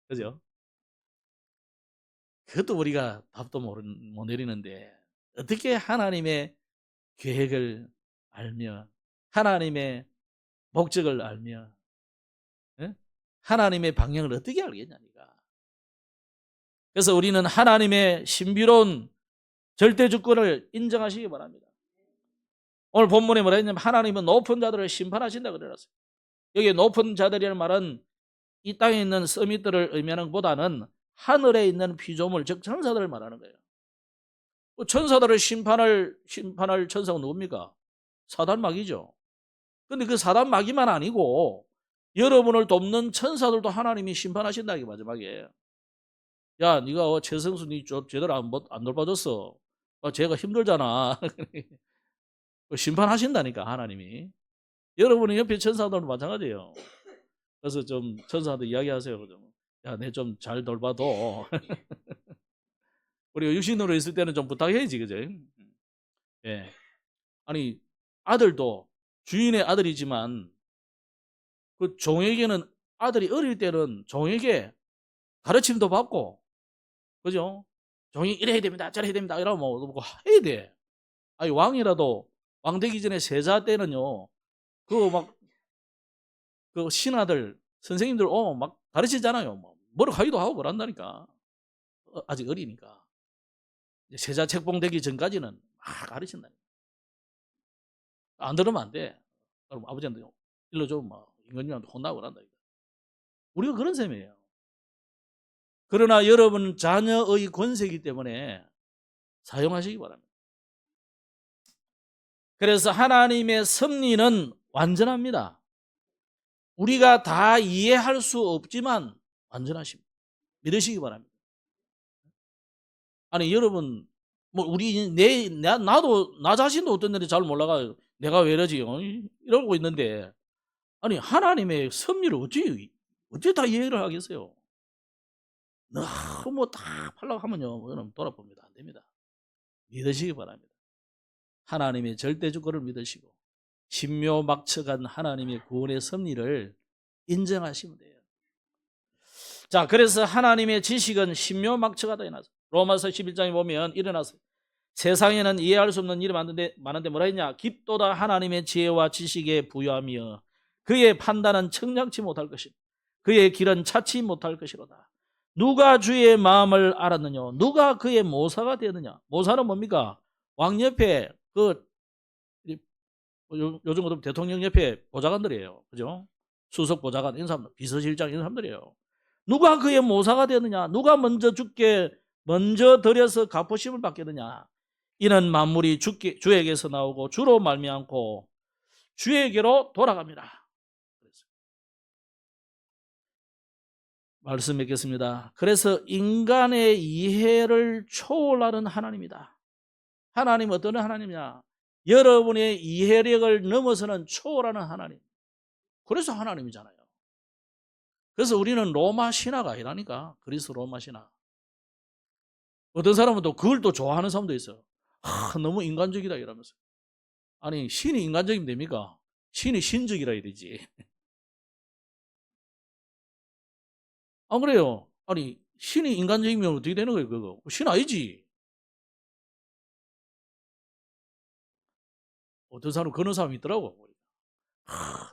그죠? 그것도 우리가 답도 못 내리는데 어떻게 하나님의 계획을 알며 하나님의 목적을 알며 예? 하나님의 방향을 어떻게 알겠냐니까. 그래서 우리는 하나님의 신비로운 절대 주권을 인정하시기 바랍니다. 오늘 본문에 뭐라 했냐면 하나님은 높은 자들을 심판하신다 그래놨어요. 여기 높은 자들이라는 말은 이 땅에 있는 서밋들을 의미하는 것보다는 하늘에 있는 피조물 즉 천사들을 말하는 거예요. 천사들을 심판할 천사가 누굽니까? 사단 마귀죠. 근데 그 사단 마귀만 아니고 여러분을 돕는 천사들도 하나님이 심판하신다 이게 마지막에. 야, 네가 최성수 니 제대로 안 돌봐줬어. 쟤가 힘들잖아. 심판하신다니까 하나님이. 여러분의 옆에 천사들도 마찬가지예요. 그래서 좀 천사한테 이야기하세요. 야, 내 좀 잘 돌봐도. 우리가 육신으로 있을 때는 좀 부탁해야지, 그죠? 예. 아니 아들도 주인의 아들이지만 그 종에게는 아들이 어릴 때는 종에게 가르침도 받고, 그죠? 종이 이래야 됩니다, 저래야 됩니다, 이러면 뭐 해야 돼. 아니 왕이라도 왕 되기 전에 세자 때는요, 그 막 그 신하들 선생님들 막 가르치잖아요. 뭐를 하기도 하고 그런다니까. 아직 어리니까. 세자 책봉 되기 전까지는 막 가르친다니까. 안 들으면 안 돼. 그럼 아버지한테 일러줘 막 임금님한테 혼나고 그런다. 우리가 그런 셈이에요. 그러나 여러분 자녀의 권세이기 때문에 사용하시기 바랍니다. 그래서 하나님의 섭리는 완전합니다. 우리가 다 이해할 수 없지만 완전하십니다. 믿으시기 바랍니다. 아니 여러분 뭐 우리 나도 나 자신도 어떤 일이 잘 몰라가 내가 왜 이러지 이러고 있는데 아니 하나님의 섭리를 어찌 다 이해를 하겠어요. 너무 다 팔라고 하면요 그럼 돌아봅니다. 안 됩니다. 믿으시기 바랍니다. 하나님의 절대 주권을 믿으시고 신묘막측한 하나님의 구원의 섭리를 인정하시면 돼요. 자, 그래서 하나님의 지식은 신묘막측하다 해놨어요. 로마서 11장에 보면 일어나서 세상에는 이해할 수 없는 일이 많은데 뭐라 했냐? 깊도다 하나님의 지혜와 지식에 부여하며 그의 판단은 청량치 못할 것이다. 그의 길은 찾지 못할 것이로다. 누가 주의 마음을 알았느냐? 누가 그의 모사가 되느냐? 모사는 뭡니까? 왕 옆에 요즘 같은 대통령 옆에 보좌관들이에요. 그죠? 수석 보좌관 이런 사람들, 비서실장 이런 사람들이에요. 누가 그의 모사가 되느냐? 누가 먼저 들여서 갚으심을 받겠느냐? 이는 만물이 주에게서 나오고 주로 말미암고 주에게로 돌아갑니다. 말씀 맺겠습니다. 그래서 인간의 이해를 초월하는 하나님이다. 하나님 어떤 하나님이냐? 여러분의 이해력을 넘어서는 초월하는 하나님. 그래서 하나님이잖아요. 그래서 우리는 로마 신화가 아니라니까. 그리스 로마 신화. 어떤 사람은 또 그걸 또 좋아하는 사람도 있어요. 너무 인간적이다 이러면서. 아니 신이 인간적이면 됩니까? 신이 신적이라 해야 되지. 안 그래요? 아니 신이 인간적이면 어떻게 되는 거예요 그거? 신 아니지. 어떤 사람 그런 사람이 있더라고.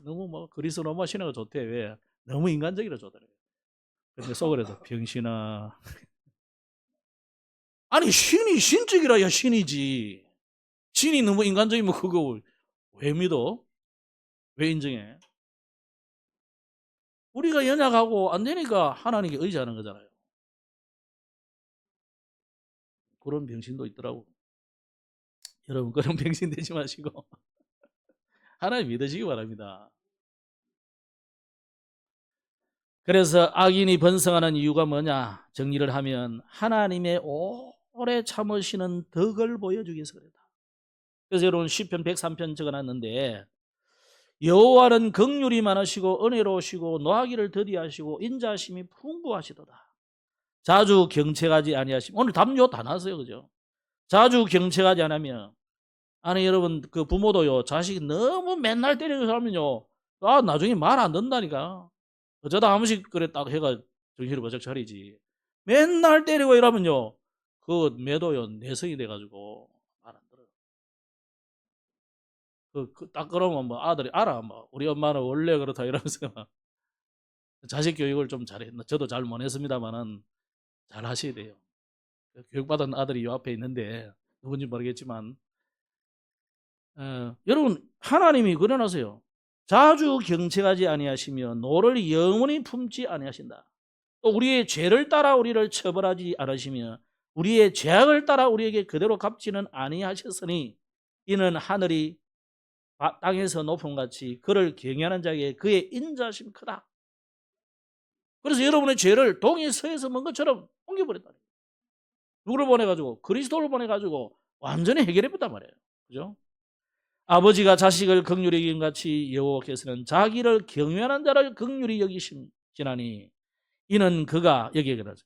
너무 뭐 그리스 로마 신화가 좋대. 왜? 너무 인간적이라 좋더래. 근데 속으로도 병신아. 아니 신이 신적이라야 신이지. 신이 너무 인간적이면 그거 왜 믿어? 왜 인정해? 우리가 연약하고 안 되니까 하나님께 의지하는 거잖아요. 그런 병신도 있더라고. 여러분 그런 병신 되지 마시고 하나님 믿으시기 바랍니다. 그래서 악인이 번성하는 이유가 뭐냐? 정리를 하면 하나님의 오래 참으시는 덕을 보여주기 위해서 그랬다. 그래서 여러분 시편 103편 적어놨는데 여호와는 긍휼이 많으시고 은혜로우시고 노하기를 더디하시고 인자하심이 풍부하시도다. 자주 경책하지 아니하시면, 오늘 답요 다 나왔어요, 그죠? 자주 경책하지 않으면, 아니 여러분 그 부모도요 자식이 너무 맨날 때리는 사람은요 나중에 말 안 듣는다니까. 어쩌다 한 번씩 그래 딱 해가 정신을 버쩍 차리지. 맨날 때리고 이러면요 그 매도요 내성이 돼가지고 말 안 들어요. 딱 그러면 뭐 아들이 알아, 뭐 우리 엄마는 원래 그렇다 이러면서 자식 교육을 좀 잘해. 저도 잘 못했습니다만은 잘 하셔야 돼요. 교육받은 아들이 요 앞에 있는데 누군지 모르겠지만, 여러분 하나님이 그려놨어요. 자주 경책하지 아니하시며 노를 영원히 품지 아니하신다. 또 우리의 죄를 따라 우리를 처벌하지 않으시며 우리의 죄악을 따라 우리에게 그대로 갚지는 아니하셨으니 이는 하늘이 땅에서 높음 같이 그를 경외하는 자에게 그의 인자심이 크다. 그래서 여러분의 죄를 동이 서에서 먼 것처럼 옮겨버렸다. 누구를 보내가지고? 그리스도를 보내가지고 완전히 해결해봤단 말이에요. 그죠? 아버지가 자식을 긍휼히 여김 같이 여호와께서는 자기를 경외하는 자를 긍휼히 여기시나니 이는 그가 여기에 그러죠.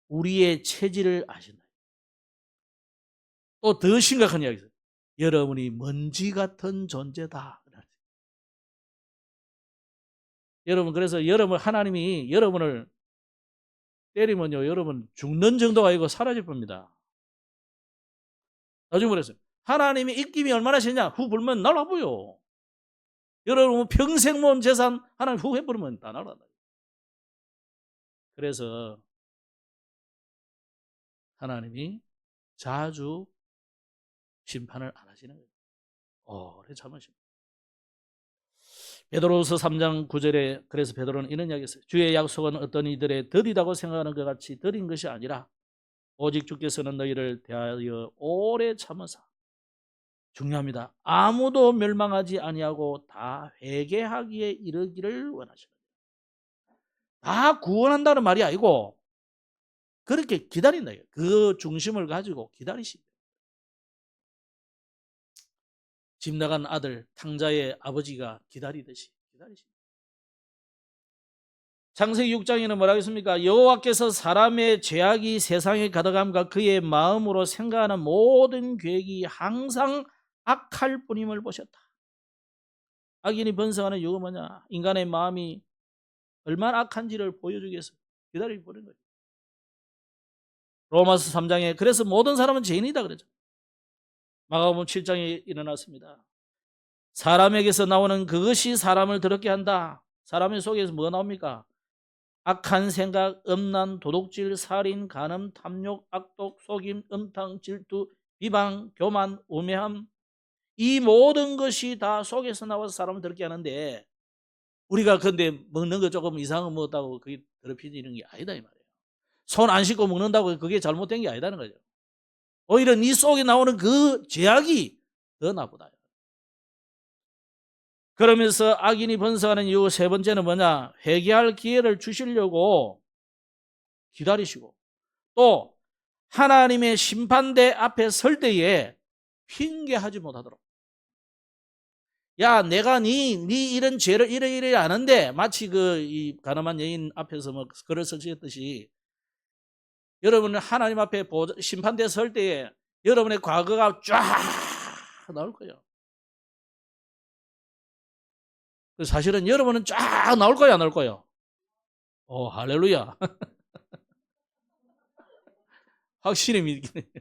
우리의 체질을 아신다. 또 더 심각한 이야기죠. 여러분이 먼지 같은 존재다. 여러분 그래서 여러분 하나님이 여러분을 때리면요 여러분 죽는 정도가 아니고 사라질 겁니다. 나중에 그랬어요. 하나님이 입김이 얼마나 세냐? 후 불면 날아보여. 여러분 평생 모은 재산 하나님 후 해버리면 다 날아간다. 그래서 하나님이 자주 심판을 안 하시는 거예요. 오래 참으십니다. 베드로후서 3장 9절에 그래서 베드로는 이런 이야기했어요. 주의 약속은 어떤 이들의 더디다고 생각하는 것 같이 더딘 것이 아니라 오직 주께서는 너희를 대하여 오래 참으사, 중요합니다, 아무도 멸망하지 아니하고 다 회개하기에 이르기를 원하시는, 다 구원한다는 말이 아니고 그렇게 기다린다. 그 중심을 가지고 기다리십니다. 집 나간 아들 탕자의 아버지가 기다리듯이 기다리십니다. 창세기 6장에는 뭐라고 했습니까? 여호와께서 사람의 죄악이 세상에 가득함과 그의 마음으로 생각하는 모든 계획이 항상 악할 뿐임을 보셨다. 악인이 번성하는 이유가 뭐냐? 인간의 마음이 얼마나 악한지를 보여주기 위해서 기다리고 보는 거죠. 로마서 3장에 그래서 모든 사람은 죄인이다 그랬죠. 마가복음 7장에 일어났습니다. 사람에게서 나오는 그것이 사람을 더럽게 한다. 사람의 속에서 뭐가 나옵니까? 악한 생각, 음란, 도둑질, 살인, 간음, 탐욕, 악독, 속임, 음탕, 질투, 비방, 교만, 우매함, 이 모든 것이 다 속에서 나와서 사람을 더럽게 하는데, 우리가 근데 먹는 거 조금 이상한 거 먹었다고 그게 더럽혀지는 게 아니다 이 말이에요. 손 안 씻고 먹는다고 그게 잘못된 게 아니다는 거죠. 오히려 네 속에 나오는 그 죄악이 더 나쁘다. 그러면서 악인이 번성하는 이유 세 번째는 뭐냐? 회개할 기회를 주시려고 기다리시고, 또 하나님의 심판대 앞에 설 때에 핑계하지 못하도록. 야, 내가 네 이런 죄를 이래 아는데, 마치 이 가늠한 여인 앞에서 뭐 글을 써주셨듯이, 여러분은 하나님 앞에 심판대 설 때에 여러분의 과거가 쫙 나올 거예요. 사실은 여러분은 쫙 나올 거야, 안 나올 거예요? 할렐루야. 확실히 믿기는.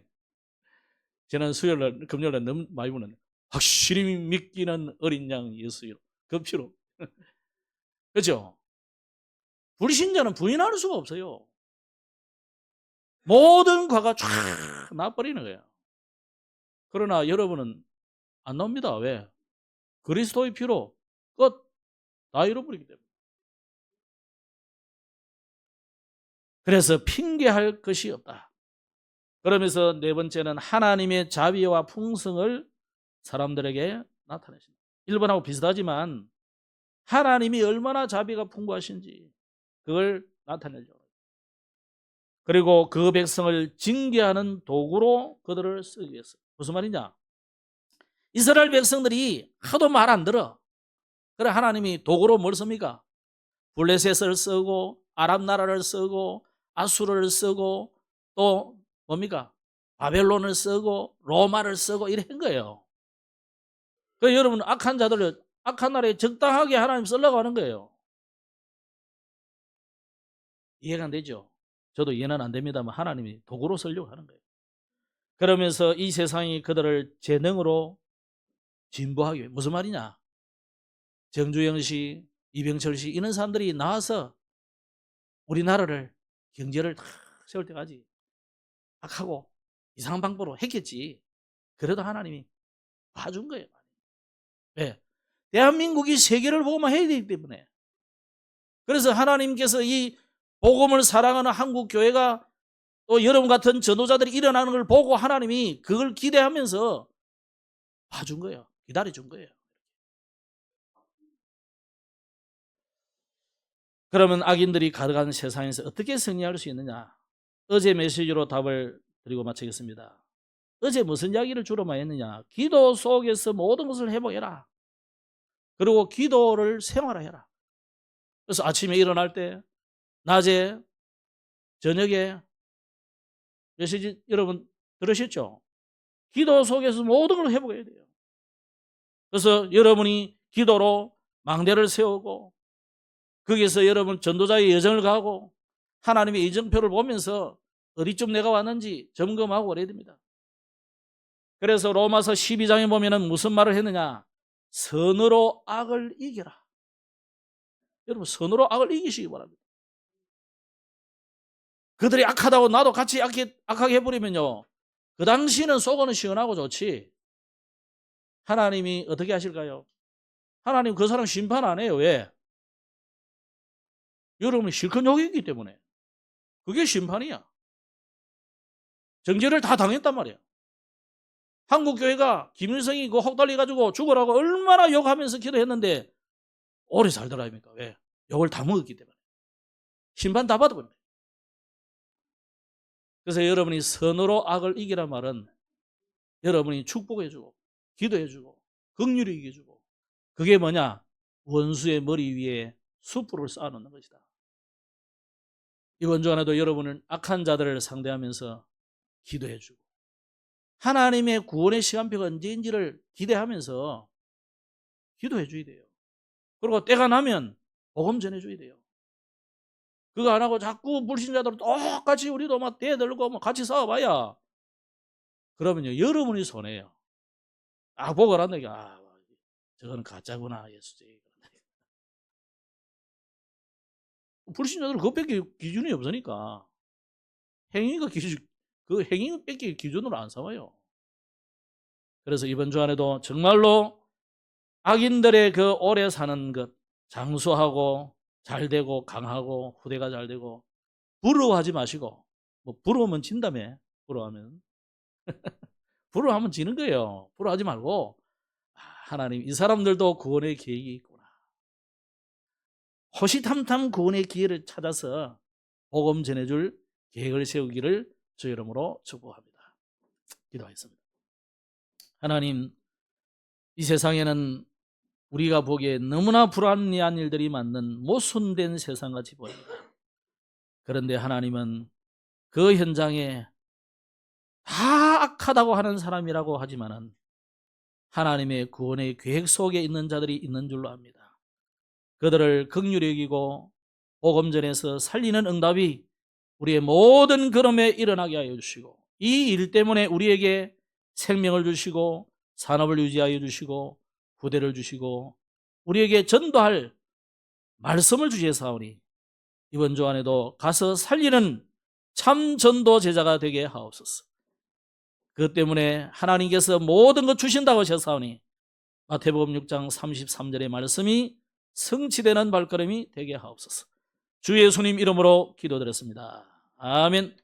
저는 수요일날, 금요일날 너무 많이 보는데, 확실히 믿기는 어린 양 예수요. 급시로. 그렇죠? 불신자는 부인할 수가 없어요. 모든 과가 쫙 나버리는 거예요. 그러나 여러분은 안 나옵니다. 왜? 그리스도의 피로 끝 다 잃어버리기 때문에. 그래서 핑계할 것이 없다. 그러면서 네 번째는 하나님의 자비와 풍성을 사람들에게 나타내신다. 1번하고 비슷하지만 하나님이 얼마나 자비가 풍부하신지, 그걸 나타내려고. 그리고 그 백성을 징계하는 도구로 그들을 쓰기 위해서. 무슨 말이냐? 이스라엘 백성들이 하도 말 안 들어. 그래 하나님이 도구로 뭘 씁니까? 블레셋을 쓰고 아랍 나라를 쓰고 아수르를 쓰고 또 뭡니까? 바벨론을 쓰고 로마를 쓰고 이래 한 거예요. 그래서 여러분 악한 자들을 악한 나라에 적당하게 하나님 쓰려고 하는 거예요. 이해가 안 되죠? 저도 이해는 안 됩니다만 하나님이 도구로 쓰려고 하는 거예요. 그러면서 이 세상이 그들을 재능으로 진보하기 위해. 무슨 말이냐? 정주영 씨, 이병철 씨 이런 사람들이 나와서 우리나라를 경제를 다 세울 때까지 악하고 이상한 방법으로 했겠지. 그래도 하나님이 봐준 거예요. 왜? 대한민국이 세계를 보고만 해야 되기 때문에. 그래서 하나님께서 이 복음을 사랑하는 한국 교회가 또 여러분 같은 전도자들이 일어나는 걸 보고 하나님이 그걸 기대하면서 봐준 거예요. 기다려준 거예요. 그러면 악인들이 가득한 세상에서 어떻게 승리할 수 있느냐? 어제 메시지로 답을 드리고 마치겠습니다. 어제 무슨 이야기를 주로 많이 했느냐? 기도 속에서 모든 것을 회복해라. 그리고 기도를 생활화해라. 그래서 아침에 일어날 때, 낮에, 저녁에 메시지 여러분 들으셨죠? 기도 속에서 모든 걸 회복해야 돼요. 그래서 여러분이 기도로 망대를 세우고 거기에서 여러분 전도자의 여정을 가고 하나님의 이정표를 보면서 어디쯤 내가 왔는지 점검하고 그래야 됩니다. 그래서 로마서 12장에 보면은 무슨 말을 했느냐? 선으로 악을 이겨라. 여러분 선으로 악을 이기시기 바랍니다. 그들이 악하다고 나도 같이 악하게 해버리면요. 그 당시는 속은 시원하고 좋지. 하나님이 어떻게 하실까요? 하나님 그 사람 심판 안 해요. 왜? 여러분이 실컷 욕이기 때문에. 그게 심판이야. 정죄를 다 당했단 말이야. 한국교회가 김일성이 그 혹달려가지고 죽으라고 얼마나 욕하면서 기도했는데 오래 살더라 아닙니까? 왜? 욕을 다 먹었기 때문에. 심판 다 받아버립니다. 그래서 여러분이 선으로 악을 이기란 말은 여러분이 축복해주고 기도해주고 긍휼히 이겨주고 그게 뭐냐? 원수의 머리 위에 숯불을 쌓아놓는 것이다. 이번 주 안에도 여러분은 악한 자들을 상대하면서 기도해주고 하나님의 구원의 시간표가 언제인지를 기대하면서 기도해줘야 돼요. 그리고 때가 나면 복음 전해줘야 돼요. 그거 안 하고 자꾸 불신자들 똑같이 우리도 막 대들고 뭐 같이 싸워봐야 그러면요 여러분이 손해요. 보고 한다니까 저거는 가짜구나 예수지. 불신자들은 그것밖에 기준이 없으니까 행위가 그 행위밖에 기준으로 안 삼아요. 그래서 이번 주 안에도 정말로 악인들의 그 오래 사는 것 장수하고 잘되고 강하고 후대가 잘되고 부러워하지 마시고 뭐 부러우면 진다며. 부러워하면 부러워하면 지는 거예요. 부러워하지 말고 하나님 이 사람들도 구원의 계획이 있구나. 호시탐탐 구원의 기회를 찾아서 복음 전해줄 계획을 세우기를 주 이름으로 축복합니다. 기도하겠습니다. 하나님 이 세상에는 우리가 보기에 너무나 불합리한 일들이 많는 모순된 세상같이 보입니다. 그런데 하나님은 그 현장에 다 악하다고 하는 사람이라고 하지만은 하나님의 구원의 계획 속에 있는 자들이 있는 줄로 압니다. 그들을 긍휼히 여기고 복음 전에서 살리는 응답이 우리의 모든 걸음에 일어나게 하여 주시고 이 일 때문에 우리에게 생명을 주시고 산업을 유지하여 주시고 후대를 주시고 우리에게 전도할 말씀을 주시사오니 이번 주 안에도 가서 살리는 참 전도 제자가 되게 하옵소서. 그것 때문에 하나님께서 모든 것 주신다고 하셨사오니 마태복음 6장 33절의 말씀이 성취되는 발걸음이 되게 하옵소서. 주 예수님 이름으로 기도드렸습니다. 아멘.